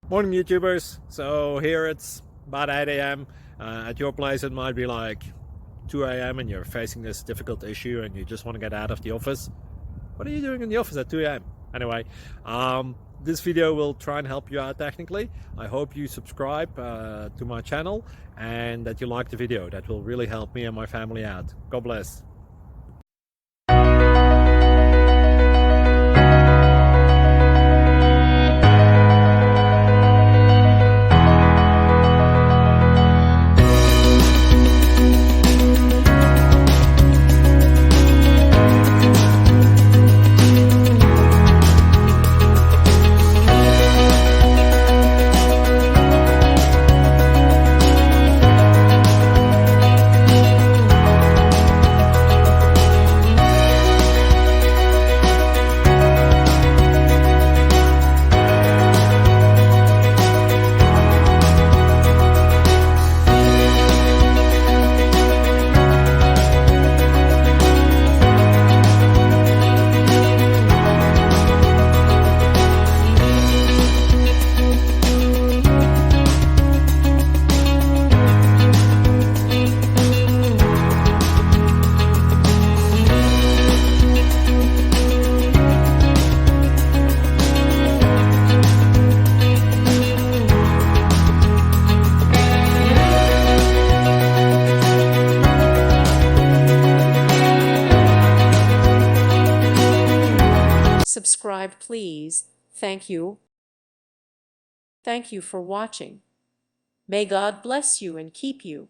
Morning YouTubers. So here it's about 8 a.m. At your place it might be like 2 a.m. and you're facing this difficult issue and you just want to get out of the office. What are you doing in the office at 2 a.m.? Anyway, this video will try and help you out technically. I hope you subscribe to my channel and that you like the video. That will really help me and my family out. God bless. Subscribe, please. Thank you. Thank you for watching. May God bless you and keep you.